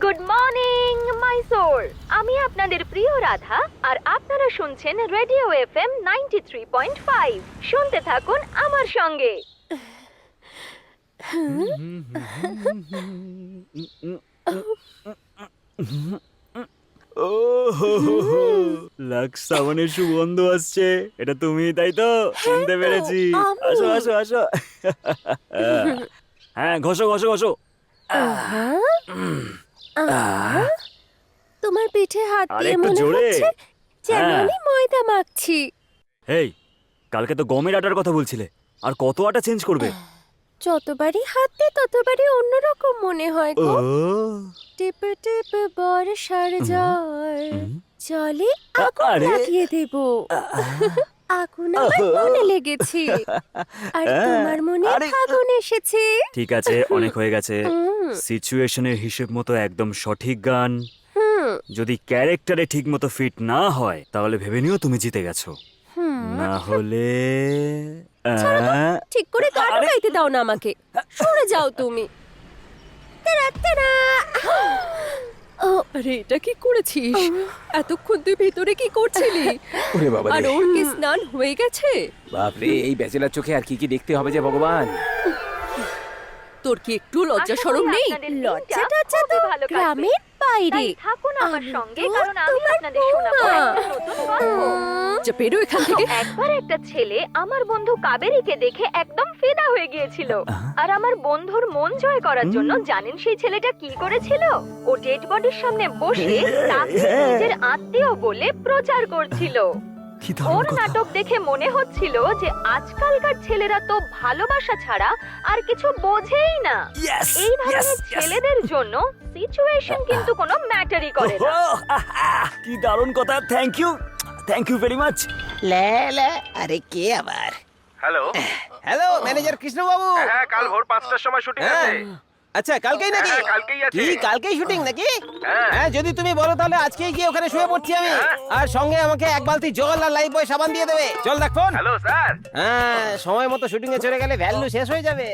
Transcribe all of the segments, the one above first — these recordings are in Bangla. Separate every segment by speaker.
Speaker 1: Good morning my soul. আমি আপনাদের প্রিয় রাধা আর আপনারা শুনছেন রেডিও এফএম 93.5। শুনতে থাকুন আমার সঙ্গে।
Speaker 2: লাক্স সাবানের সুগন্ধ আসছে। এটা তুমি তাই তো? চিনতে পেরেছি। আসো আসো আসো। হ্যাঁ, ঘষো ঘষো ঘষো।
Speaker 3: তোমার পিঠে হাত
Speaker 2: আর
Speaker 3: দিয়ে
Speaker 2: একটু
Speaker 3: মনে
Speaker 2: জোরে।
Speaker 3: হচ্ছে যেন
Speaker 2: হ্যাঁ।
Speaker 3: আমি ময়দা মাখছি।
Speaker 2: এই, কালকে তো গমের আটার কথা বলছিলে। আর কত আটা চেঞ্জ করবে?
Speaker 3: যতবারই হাত দিই ততবারই অন্যরকম মনে হয়
Speaker 2: ও,
Speaker 3: গো। টিপে টিপে বর্ষার জল জলে আগুন
Speaker 2: আরে।
Speaker 3: লাগিয়ে দেব। আগুন আমার মনে লেগেছে আর তোমার মনে
Speaker 2: আরে।
Speaker 3: আগুন এসেছে।
Speaker 2: ঠিক আছে, অনেক হয়ে গেছে।
Speaker 3: হুম,
Speaker 2: সিচুয়েশনের হিসেব মতো একদম সঠিক গান।
Speaker 3: হুম,
Speaker 2: যদি ক্যারেক্টারে ঠিক মতো ফিট না হয় তাহলে ভেবে নিও তুমি জিতে গেছো।
Speaker 3: হুম।
Speaker 2: না হলে
Speaker 3: ঠিক করে গান
Speaker 2: আরে।
Speaker 3: গাইতে দাও না আমাকে। সরে যাও তুমি। তারা তারা। ও,
Speaker 4: আরে এটা কি করেছিস? এতক্ষণ তুই ভিতরে কি করছিলি?
Speaker 5: ওরে বাবা
Speaker 4: আর
Speaker 5: রে,
Speaker 4: ওর কি স্নান হয়ে গেছে?
Speaker 5: বাপরে, এই ব্যাচেলার চোখে আর কি কি দেখতে হবে যে ভগবান।
Speaker 4: তোর কি একটু লজ্জা শরম নেই?
Speaker 3: লজ্জা টজ্জা তো
Speaker 1: ভালো কাটবে।
Speaker 3: গ্রামের বাইরে।
Speaker 1: তাই থাকুন আমার
Speaker 3: আমি
Speaker 1: সঙ্গে,
Speaker 3: তো
Speaker 1: কারণ আমি
Speaker 3: তোমার
Speaker 1: আপনাদের শোনাবো
Speaker 3: বৌমা।
Speaker 1: একটা নতুন গল্প।
Speaker 4: যা বেরো এখান থেকে।
Speaker 1: একবার একটা ছেলে আমার বন্ধু কাবেরীকে দেখে একদম ফিদা হয়ে গিয়েছিল। আর আমার বন্ধুর মন জয় করার জন্য জানেন সেই ছেলেটা কি করেছিল? ও ডেড বডির সামনে বসে তাকে নিজের আত্মীয় বলে প্রচার করছিল।
Speaker 2: কি
Speaker 1: ওর
Speaker 2: দারুণ কথা।
Speaker 1: নাটক দেখে মনে হচ্ছিল যে আজকালকার ছেলেরা তো ভালোবাসা ছাড়া আর কিছু বোঝেই না।
Speaker 2: Yes,
Speaker 1: এই ধরনের
Speaker 2: yes, yes.
Speaker 1: ছেলেদের জন্য সিচুয়েশন কিন্তু কোনো ম্যাটারই করে না।
Speaker 2: ওহ, কি দারুণ কথা। Thank you very much.
Speaker 6: লে আরে কে আবার?
Speaker 7: হ্যালো।
Speaker 6: Hello manager Krishnababu.
Speaker 7: হ্যাঁ, কাল ভোর 5টার সময় শুটিং
Speaker 6: হ্যাঁ,
Speaker 7: আছে।
Speaker 6: আচ্ছা কালকেই নাকি?
Speaker 7: হ্যাঁ, কালকেই আছে।
Speaker 6: কি কালকেই শুটিং নাকি?
Speaker 7: হ্যাঁ।
Speaker 6: হ্যাঁ, যদি তুমি বলো তাহলে আজকেই গিয়ে ওখানে শুয়ে পড়ছি আমি।
Speaker 7: হ্যাঁ।
Speaker 6: আর সঙ্গে আমাকে এক বালতি জল আর লাইফ বয় সাবান দিয়ে দেবে। চল দেখ ফোন।
Speaker 7: Hello sir.
Speaker 6: হ্যাঁ, সময় মতো শুটিং এ চলে গেলে ভ্যালু শেষ হয়ে যাবে।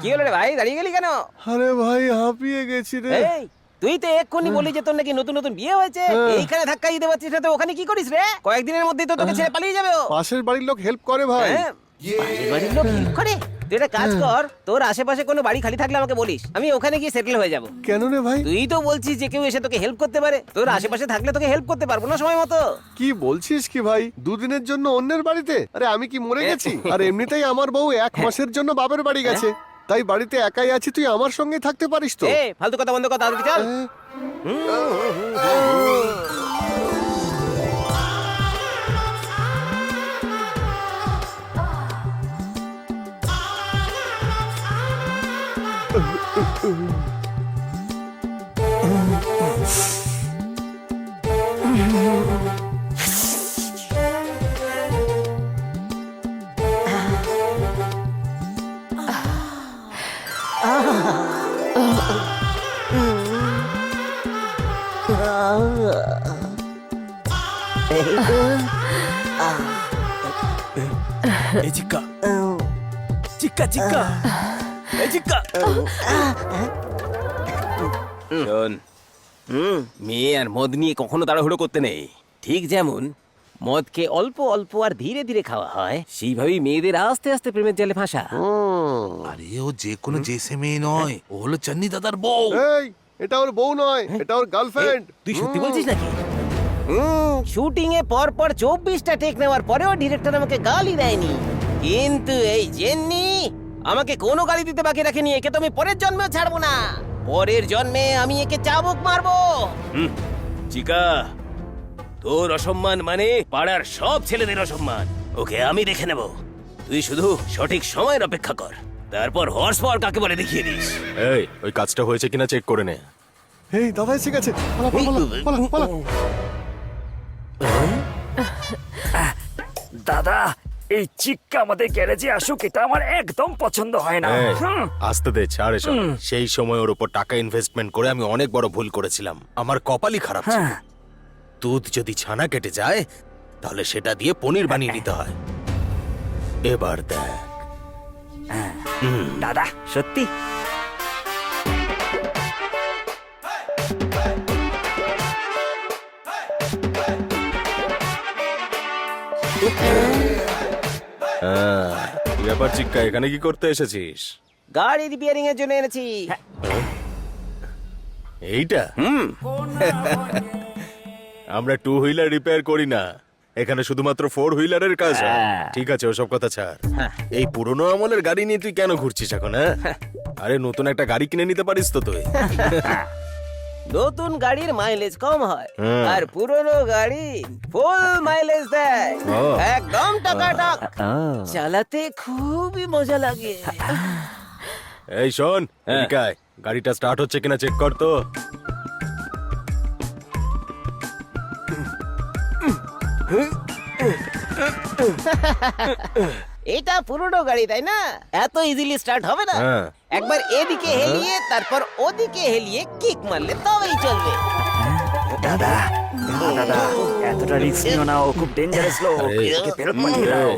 Speaker 6: কি হলো রে ভাই, দাঁড়িয়ে গেলি কেন?
Speaker 8: আরে ভাই হাঁপিয়ে গেছি রে।
Speaker 6: এই, তুই তো এক্ষুনি বলি যে তোর নাকি নতুন নতুন বিয়ে হয়েছে। এইখানে ধাক্কা দিতে পারছিস না তো ওখানে কি করিস রে? কয়েকদিনের মধ্যেই তো তোকে ছেড়ে পালিয়ে যাবে ও।
Speaker 8: পাশের বাড়ির লোক হেল্প করে ভাই।
Speaker 6: হ্যাঁ, পাশের বাড়ির লোক help করে? তুই একটা কাজ কর, তোর আশেপাশে কোনো বাড়ি খালি থাকলে আমাকে বলিস, আমি ওখানে গিয়ে সেটেল হয়ে যাব।
Speaker 8: কেন রে ভাই?
Speaker 6: তুই তো বলছিস যে কেউ এসে তোকে হেল্প করতে পারে, তোর আশেপাশে থাকলে তোকে হেল্প করতে পারবো না সময় মতো।
Speaker 8: কি বলছিস কি ভাই? দুদিনের জন্য অন্যের বাড়িতে? আরে আমি কি মরে গেছি? আর এমনিতেই আমার বউ 1 মাসের জন্য বাপের বাড়ি গেছে, তাই বাড়িতে একাই আছি। তুই আমার সঙ্গে থাকতে পারিস তো?
Speaker 6: এ ফালতু কথা বন্ধ কর, তাড়াতাড়ি চল।
Speaker 2: এই চিক্কা চিক্কা চিক্কা, এই চিক্কা।
Speaker 6: শোন, মেয়ে আর মদ নিয়ে কখনো তাড়াহুড়ো করতে নেই। ঠিক যেমন মদকে অল্প অল্প আর ধীরে ধীরে খাওয়া হয়, সেইভাবেই মেয়েদের আস্তে আস্তে প্রেমের জালে ফাঁসা।
Speaker 7: আরে ও যে কোনো জেসে মেয়ে নয়, ও হলো চান্নি দাদার বউ।
Speaker 8: এই, এটা ওর বউ নয়, এটা ওর গার্লফ্রেন্ড।
Speaker 6: তুই সত্যি বলছিস নাকি? শুটিং এ পর পর 24টা টেক নেওয়ার পরেও ডিরেক্টর আমাকে গালি দেয়নি, কিন্তু এই জেন্নি আমাকে কোনো গালি দিতে বাকি রাখেনি। একে তো আমি পরের জন্মেও ছাড়বো না। পরের জন্মে আমি একে চাবুক মারবো। চিকা, তোর অসম্মান মানে পাড়ার সব ছেলেদের অসম্মান। ওকে আমি দেখে নেব, তুই শুধু সঠিক সময়ের অপেক্ষা কর, তারপর হর্স পাওয়ার কাকে বলে দেখিয়ে দিস।
Speaker 9: এই, ওই কাজটা হয়েছে কিনা চেক করে নে।
Speaker 8: এই দাদা এসে গেছে, পালা পালা পালা পালা।
Speaker 2: দাদা, এই চিক্কা আমাদের গ্যারেজে আসুক এটা আমার একদম পছন্দ হয় না।
Speaker 9: এই, আসতে দে, ছাড় এসব। সেই সময় ওর উপর টাকা ইনভেস্টমেন্ট করে আমি অনেক বড় ভুল করেছিলাম। আমার কপালই খারাপ ছিল।
Speaker 2: হ্যাঁ।
Speaker 9: দুধ যদি ছানা কেটে যায় তাহলে সেটা দিয়ে পনির বানিয়ে নিতে হয়। এবার দেখ।
Speaker 2: দাদা সত্যি
Speaker 9: কি ব্যাপার চিক্কা, এখানে কি করতে এসেছিস?
Speaker 6: গাড়ি রিপেয়ারিং এর জন্য এনেছি।
Speaker 9: এইটা আমরা টু হুইলার রিপেয়ার করি না, এখানে শুধুমাত্র ফোর হুইলারের কাজ হয়। ঠিক আছে, ওসব কথা ছাড়। এই পুরনো আমলের গাড়ি নিয়ে তুই কেন ঘুরছিস এখন? হ্যাঁ, আরে নতুন একটা গাড়ি কিনে নিতে পারিস তো তুই।
Speaker 6: নতুন গাড়ির মাইলেজ কম হয়,
Speaker 9: হুম।
Speaker 6: আর পুরনো গাড়ি ফুল মাইলেজ দেয়,
Speaker 9: ও।
Speaker 6: একদম টাকাটাক। চালাতে খুবই মজা লাগে।
Speaker 9: এই শোন, এদিকে আয়। গাড়িটা স্টার্ট হচ্ছে কিনা চেক কর তো।
Speaker 6: এটা পুরনো গাড়ি তাই না, এত ইজিলি স্টার্ট হবে না।
Speaker 9: হ্যাঁ।
Speaker 6: একবার এদিকে হেলিয়ে তারপর ওদিকে হেলিয়ে কিক মারলে তবেই চলবে।
Speaker 2: দাদা এতটা রিস্ক নিও না, ও খুব ডেঞ্জারাস লোক।
Speaker 9: আরে,
Speaker 2: ওকে ফেরত পাঠিয়ে দাও।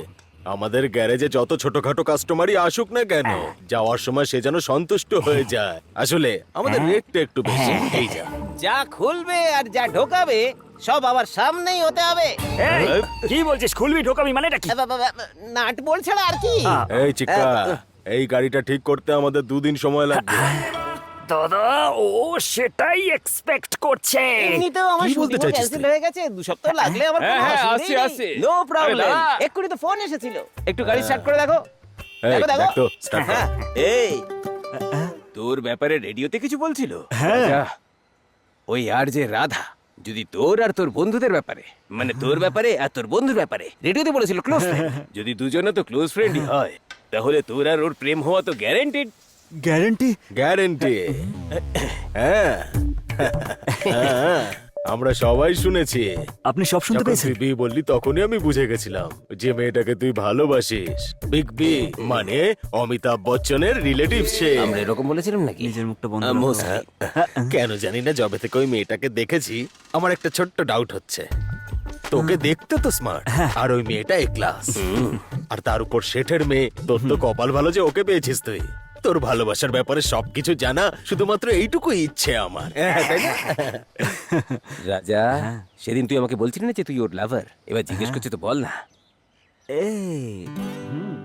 Speaker 9: আমাদের গ্যারেজে যত ছোটখাটো কাস্টমারই আসুক না কেন, যাওয়ার সময় সে যেন সন্তুষ্ট হয়ে যায়। আসলে আমাদের রেটটা একটু বেশি। এই যা।
Speaker 6: যা খুলবে আর যা ঢোকাবে সব আবার সামনেই হতে হবে।
Speaker 2: এই, কি বলছিস? খুলবি ঢোকাবি মানেটা কি?
Speaker 6: নাট বলছে না আর কি।
Speaker 9: এই চিক্কা, এই গাড়িটা ঠিক করতে আমাদের 2 দিন সময় লাগবে।
Speaker 2: দাদা ও সেটাই এক্সপেক্ট করছে।
Speaker 6: এমনিতেও আমার
Speaker 9: কি বলতে
Speaker 6: শুটিং
Speaker 9: চাইছিস
Speaker 6: ক্যান্সেল
Speaker 9: তুই?
Speaker 6: হয়ে গেছে, 2 সপ্তাহ লাগলে আমার কোনো
Speaker 5: হ্যাঁ,
Speaker 6: অসুবিধাই
Speaker 5: আসছি।
Speaker 6: নেই। No problem.
Speaker 5: আরে দাদা।
Speaker 6: এক্ষুনি তো ফোন এসেছিল, একটু গাড়ি স্টার্ট করে দেখো।
Speaker 9: এই,
Speaker 6: দেখো, দেখো।
Speaker 9: দেখ তো, start কর।
Speaker 6: হ্যাঁ, এই
Speaker 5: তোর ব্যাপারে রেডিওতে কিছু বলছিল?
Speaker 2: হ্যাঁ।
Speaker 5: রাজা, ওই আর যে রাধা যদি তোর আর তোর বন্ধুদের ব্যাপারে, মানে তোর ব্যাপারে আর তোর বন্ধুর ব্যাপারে রেডিওতে বলেছিল ক্লোজ ফ্রেন্ড, যদি দুজনে তো ক্লোজ ফ্রেন্ডই হয়, তাহলে তোর আর ওর প্রেম হওয়া তো গ্যারান্টেড।
Speaker 2: গ্যারান্টি?
Speaker 9: গ্যারেন্টি। হ্যাঁ, হ্যাঁ, আমরা সবাই শুনেছি।
Speaker 2: আপনি সব শুনতে
Speaker 9: যখন
Speaker 2: পেয়েছেন?
Speaker 9: তুই বি বললি তখনই আমি বুঝে গেছিলাম যে মেয়েটাকে তুই ভালোবাসিস। বিগ বি মানে অমিতাভ বচ্চনের রিলেটিভ সে।
Speaker 5: আমরা এরকম বলেছিলাম নাকি?
Speaker 2: নিজের মুখটা বন্ধ
Speaker 5: আহ,
Speaker 2: রাখো।
Speaker 5: mostly।
Speaker 9: কেন জানি না, যবে থেকে ওই মেয়েটাকে দেখেছি আমার একটা ছোট্ট ডাউট হচ্ছে। তোকে দেখতে তো স্মার্ট, আর ওই মেয়েটা এ ক্লাস, আর তার উপর শেঠের মেয়ে। তোর তো কপাল ভালো যে ওকে পেয়েছিস তুই। তোর ভালোবাসার ব্যাপারে সবকিছু জানা, শুধুমাত্র এইটুকুই ইচ্ছে আমার। হ্যাঁ, তাই না?
Speaker 5: রাজা, সেদিন তুই আমাকে বলছিলি না যে তুই ওর লাভার, এবার জিজ্ঞেস করছি তো বল না।
Speaker 2: এই, হুম।